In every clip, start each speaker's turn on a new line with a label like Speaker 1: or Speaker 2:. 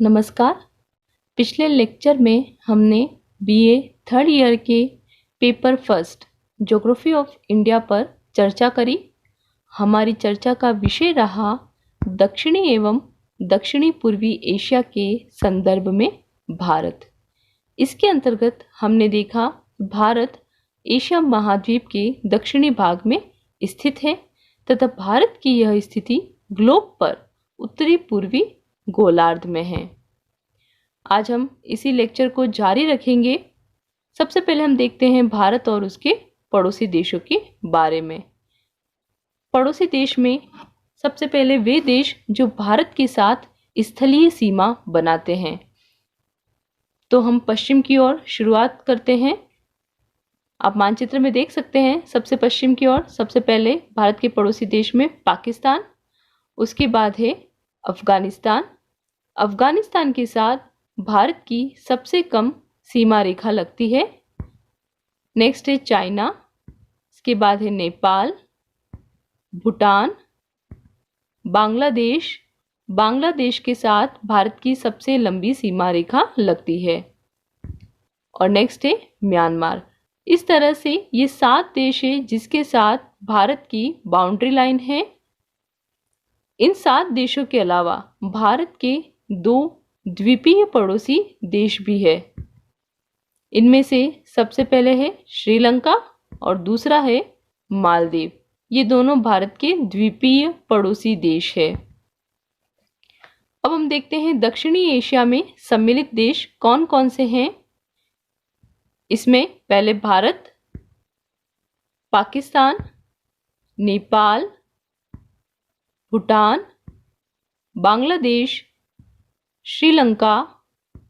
Speaker 1: नमस्कार। पिछले लेक्चर में हमने बीए थर्ड ईयर के paper first geography of India पर चर्चा करी। हमारी चर्चा का विषय रहा दक्षिणी एवं दक्षिणी पूर्वी एशिया के संदर्भ में भारत। इसके अंतर्गत हमने देखा भारत एशिया महाद्वीप के दक्षिणी भाग में स्थित है तथा भारत की यह स्थिति ग्लोब पर उत्तरी पूर्वी गोलार्ध में है। आज हम इसी लेक्चर को जारी रखेंगे। सबसे पहले हम देखते हैं भारत और उसके पड़ोसी देशों के बारे में। पड़ोसी देश में सबसे पहले वे देश जो भारत के साथ स्थलीय सीमा बनाते हैं। तो हम पश्चिम की ओर शुरुआत करते हैं। आप मानचित्र में देख सकते हैं सबसे पश्चिम की ओर सबसे पहले भारत के पड़ोसी देश में पाकिस्तान, उसके बाद है अफगानिस्तान। अफगानिस्तान के साथ भारत की सबसे कम सीमा रेखा लगती है। नेक्स्ट है चाइना, इसके बाद है नेपाल, भूटान, बांग्लादेश। बांग्लादेश के साथ भारत की सबसे लंबी सीमा रेखा लगती है। और नेक्स्ट है म्यांमार। इस तरह से ये 7 देश है जिसके साथ भारत की बाउंड्री लाइन है। इन 7 देशों के अलावा भारत के 2 द्वीपीय पड़ोसी देश भी है। इनमें से सबसे पहले है श्रीलंका और दूसरा है मालदीव। ये दोनों भारत के द्वीपीय पड़ोसी देश है। अब हम देखते हैं दक्षिणी एशिया में सम्मिलित देश कौन कौन से हैं। इसमें पहले भारत, पाकिस्तान, नेपाल, भूटान, बांग्लादेश, श्रीलंका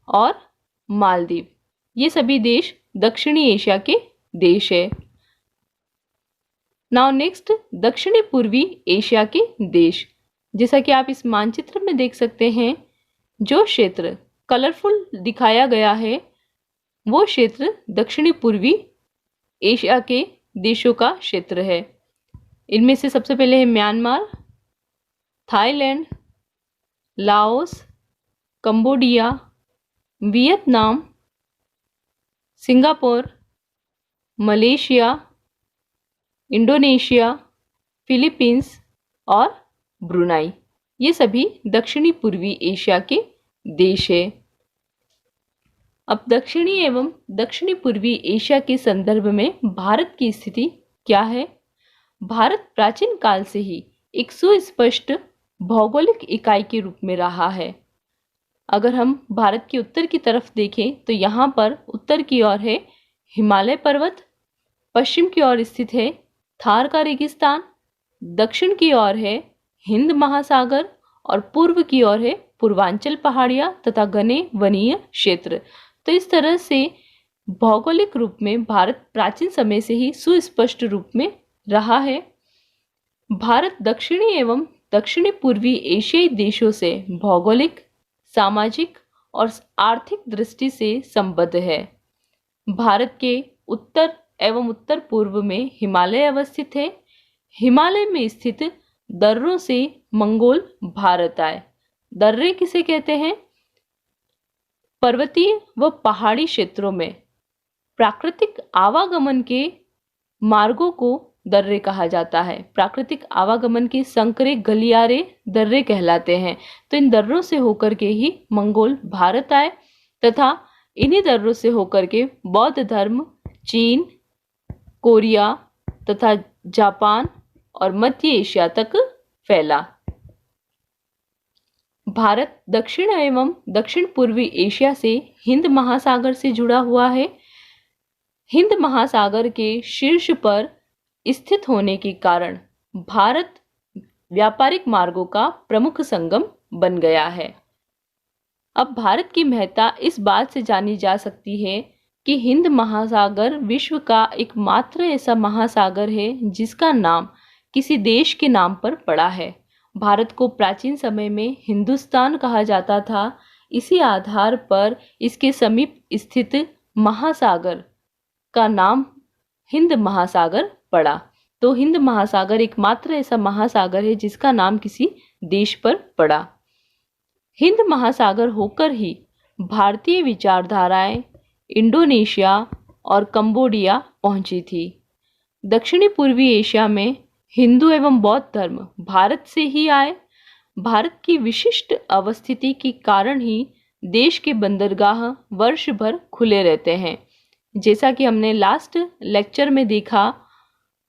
Speaker 1: और मालदीव। ये सभी देश दक्षिणी एशिया के देश है। नाउ नेक्स्ट दक्षिणी पूर्वी एशिया के देश। जैसा कि आप इस मानचित्र में देख सकते हैं, जो क्षेत्र कलरफुल दिखाया गया है वो क्षेत्र दक्षिणी पूर्वी एशिया के देशों का क्षेत्र है। इनमें से सबसे पहले है Myanmar, Thailand, Laos, Cambodia, Vietnam, Singapore, Malaysia, Indonesia, Philippines और ब्रुनाई। ये सभी दक्षिणी पूर्वी एशिया के देश है। अब दक्षिणी एवं दक्षिणी पूर्वी एशिया के संदर्भ में भारत की स्थिति क्या है। भारत प्राचीन काल से ही एक सुस्पष्ट भौगोलिक इकाई के रूप में रहा है। अगर हम भारत के उत्तर की तरफ देखें तो यहाँ पर उत्तर की ओर है हिमालय पर्वत, पश्चिम की ओर स्थित है थार का रेगिस्तान, दक्षिण की ओर है हिंद महासागर और पूर्व की ओर है पूर्वांचल पहाड़ियाँ तथा घने वनीय क्षेत्र। तो इस तरह से भौगोलिक रूप में भारत प्राचीन समय से ही सुस्पष्ट रूप में रहा है। भारत दक्षिणी एवं दक्षिणी पूर्वी एशियाई देशों से भौगोलिक, सामाजिक और आर्थिक दृष्टि से संबद्ध है। भारत के उत्तर एवं उत्तर पूर्व में हिमालय अवस्थित है। हिमालय में स्थित दर्रों से मंगोल भारत आए। दर्रे किसे कहते हैं? पर्वतीय व पहाड़ी क्षेत्रों में प्राकृतिक आवागमन के मार्गों को दर्रे कहा जाता है। प्राकृतिक आवागमन के संकरे गलियारे दर्रे कहलाते हैं। तो इन दर्रों से होकर के ही मंगोल भारत आए तथा इन्हीं दर्रों से होकर के बौद्ध धर्म चीन, कोरिया तथा जापान और मध्य एशिया तक फैला। भारत दक्षिण एवं दक्षिण पूर्वी एशिया से हिंद महासागर से जुड़ा हुआ है। हिंद महासागर के शीर्ष पर स्थित होने के कारण भारत व्यापारिक मार्गों का प्रमुख संगम बन गया है। अब भारत की महत्ता इस बात से जानी जा सकती है कि हिंद महासागर विश्व का एकमात्र ऐसा महासागर है जिसका नाम किसी देश के नाम पर पड़ा है। भारत को प्राचीन समय में हिंदुस्तान कहा जाता था। इसी आधार पर इसके समीप स्थित महासागर का नाम हिंद महासागर पड़ा। तो हिंद महासागर एकमात्र ऐसा महासागर है जिसका नाम किसी देश पर पड़ा। हिंद महासागर होकर ही भारतीय विचारधाराएं इंडोनेशिया और कंबोडिया पहुंची थी। दक्षिणी पूर्वी एशिया में हिंदू एवं बौद्ध धर्म भारत से ही आए। भारत की विशिष्ट अवस्थिति के कारण ही देश के बंदरगाह वर्ष भर खुले रहते हैं। जैसा कि हमने लास्ट लेक्चर में देखा,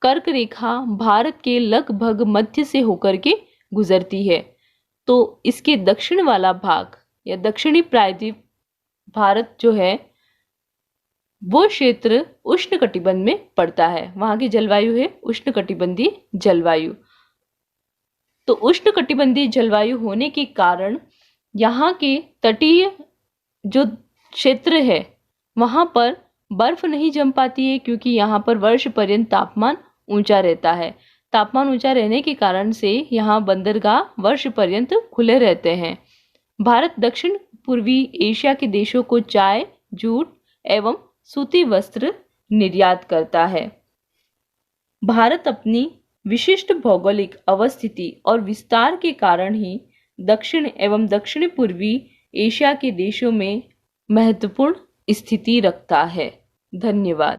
Speaker 1: कर्क रेखा भारत के लगभग मध्य से होकर के गुजरती है, तो इसके दक्षिण वाला भाग या दक्षिणी प्रायद्वीप भारत जो है वो क्षेत्र उष्णकटिबंध में पड़ता है। वहां की जलवायु है उष्णकटिबंधीय जलवायु। तो उष्णकटिबंधीय जलवायु होने के कारण यहाँ के तटीय जो क्षेत्र है वहां पर बर्फ नहीं जम पाती है, क्योंकि यहाँ पर वर्ष पर्यंत तापमान ऊंचा रहता है। तापमान ऊंचा रहने के कारण से यहाँ बंदरगाह वर्ष पर्यंत खुले रहते हैं। भारत दक्षिण पूर्वी एशिया के देशों को चाय, जूट एवं सूती वस्त्र निर्यात करता है। भारत अपनी विशिष्ट भौगोलिक अवस्थिति और विस्तार के कारण ही दक्षिण एवं दक्षिण पूर्वी एशिया के देशों में महत्वपूर्ण स्थिति रखता है। धन्यवाद।